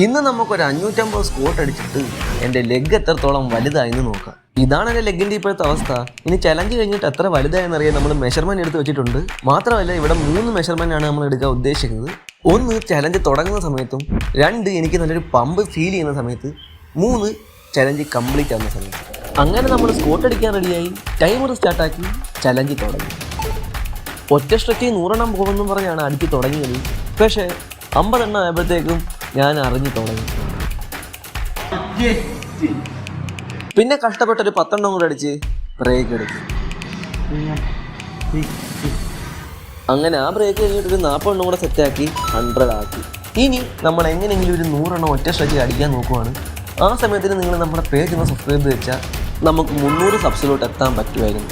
ഇന്ന് നമുക്കൊരു 550 സ്ക്വാട്ട് അടിച്ചിട്ട് എൻ്റെ ലെഗ് എത്രത്തോളം വലുതായെന്ന് നോക്കാം. ഇതാണ് എൻ്റെ ലെഗിൻ്റെ ഇപ്പോഴത്തെ അവസ്ഥ. ഇനി ചലഞ്ച് കഴിഞ്ഞിട്ട് എത്ര വലുതായെന്നറിയാൻ നമ്മൾ മെഷർമെൻറ്റ് എടുത്ത് വെച്ചിട്ടുണ്ട്. മാത്രമല്ല ഇവിടെ 3 മെഷർമെൻ്റ് ആണ് നമ്മൾ എടുക്കാൻ ഉദ്ദേശിക്കുന്നത്. 1 ചലഞ്ച് തുടങ്ങുന്ന സമയത്തും, 2 എനിക്ക് നല്ലൊരു പമ്പ് ഫീൽ ചെയ്യുന്ന സമയത്ത്, 3 ചലഞ്ച് കംപ്ലീറ്റ് ആവുന്ന സമയത്ത്. അങ്ങനെ നമ്മൾ സ്ക്വാട്ട് അടിക്കാൻ റെഡിയായി, ടൈമർ സ്റ്റാർട്ടാക്കി, ചലഞ്ച് തുടങ്ങി. ഒറ്റ സ്ട്രെച്ചിൽ 100 എണ്ണം പോകുമെന്നും പറഞ്ഞാണ് അടിച്ച് തുടങ്ങിയത്. പക്ഷേ 50 എണ്ണം ആയപ്പോഴത്തേക്കും ഞാൻ അറിഞ്ഞു തുടങ്ങി. പിന്നെ കഷ്ടപ്പെട്ടൊരു 10 എണ്ണം കൂടെ അടിച്ച് ബ്രേക്ക് എടുത്തു. അങ്ങനെ ആ ബ്രേക്ക് കഴിഞ്ഞിട്ടൊരു 40 എണ്ണം കൂടെ സെറ്റാക്കി 100 ആക്കി. ഇനി നമ്മൾ എങ്ങനെയെങ്കിലും ഒരു 100 എണ്ണം ഒറ്റ സ്ട്രെച്ചിൽ അടിക്കാൻ നോക്കുവാണ്. ആ സമയത്തിന് നിങ്ങൾ നമ്മുടെ പേജ് ഒന്ന് സബ്സ്ക്രൈബ് ചെയ്ത് വെച്ചാൽ നമുക്ക് 300 സബ്സിലോട്ട് എത്താൻ പറ്റുമായിരുന്നു.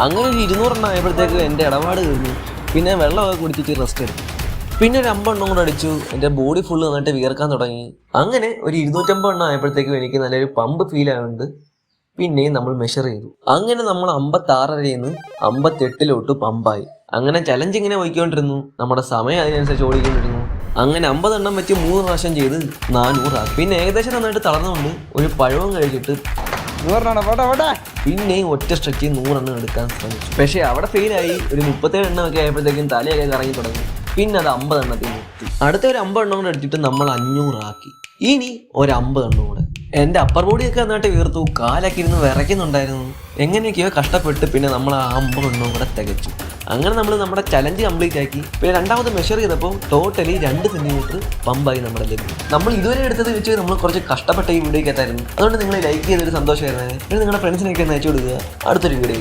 അങ്ങനെ ഒരു 200 എണ്ണം ആയപ്പോഴത്തേക്ക് എൻ്റെ ഇടപാട് കഴിഞ്ഞു. പിന്നെ വെള്ളമൊക്കെ കുടിച്ചിട്ട് റെസ്റ്റ് എടുത്തു. പിന്നെ ഒരു 50 എണ്ണം കൂടെ അടിച്ചു. എൻ്റെ ബോഡി ഫുള്ള് നന്നായിട്ട് വിയർക്കാൻ തുടങ്ങി. അങ്ങനെ ഒരു 250 എണ്ണം ആയപ്പോഴത്തേക്കും എനിക്ക് നല്ലൊരു പമ്പ് ഫീൽ ആയതുകൊണ്ട് പിന്നെയും നമ്മൾ മെഷർ ചെയ്തു. അങ്ങനെ നമ്മൾ 56ൽ നിന്ന് 58ലോട്ട് പമ്പായി. അങ്ങനെ ചലഞ്ച് ഇങ്ങനെ പോയിക്കൊണ്ടിരുന്നു. നമ്മുടെ സമയം അതിനനുസരിച്ച് ഓടിക്കൊണ്ടിരുന്നു. അങ്ങനെ 50 എണ്ണം വെച്ച് 3 പ്രാവശ്യം ചെയ്ത് 400 ആക്കി. പിന്നെ ഏകദേശം നന്നായിട്ട് തളർന്നുകൊണ്ട് ഒരു പഴവും കഴിച്ചിട്ട് പിന്നെയും ഒറ്റ സ്ട്രെച്ചിൽ 100 എണ്ണം എടുക്കാൻ ശ്രമിച്ചു. പക്ഷേ അവിടെ ഫെയിലായി. ഒരു 37 എണ്ണം ഒക്കെ ആയപ്പോഴത്തേക്കും തലയൊക്കെ കറങ്ങി തുടങ്ങി. പിന്നെ അത് 50 എണ്ണത്തിൽ നിർത്തി. അടുത്ത ഒരു 50 എണ്ണം കൂടെ എടുത്തിട്ട് നമ്മൾ 500 ആക്കി. ഇനി ഒരു 50 എണ്ണം കൂടെ. എൻ്റെ അപ്പർ ബോഡിയൊക്കെ നന്നായിട്ട് വീർത്തു. കാലൊക്കെ ഇരുന്ന് വിറയ്ക്കുന്നുണ്ടായിരുന്നു. എങ്ങനെയൊക്കെയോ കഷ്ടപ്പെട്ട് പിന്നെ നമ്മൾ ആ 50 എണ്ണം കൂടെ തികച്ചു. അങ്ങനെ നമ്മൾ നമ്മുടെ ചലഞ്ച് കംപ്ലീറ്റ് ആക്കി. പിന്നെ രണ്ടാമത് മെഷർ ചെയ്തപ്പോൾ ടോട്ടലി 2 സെൻറ്റിമീറ്റർ പമ്പായി നമ്മുടെ ലെഗ്. നമ്മൾ ഇതുവരെ എടുത്തത് വെച്ച് നമ്മൾ കുറച്ച് കഷ്ടപ്പെട്ട ഈ വീഡിയോയ്ക്ക് എത്തായിരുന്നു. അതുകൊണ്ട് നിങ്ങൾ ലൈക്ക് ചെയ്തൊരു സന്തോഷമായിരുന്നു. പിന്നെ നിങ്ങളുടെ ഫ്രണ്ട്സിനൊക്കെ ഒന്ന് അയച്ചു കൊടുക്കുക. അടുത്തൊരു വീഡിയോ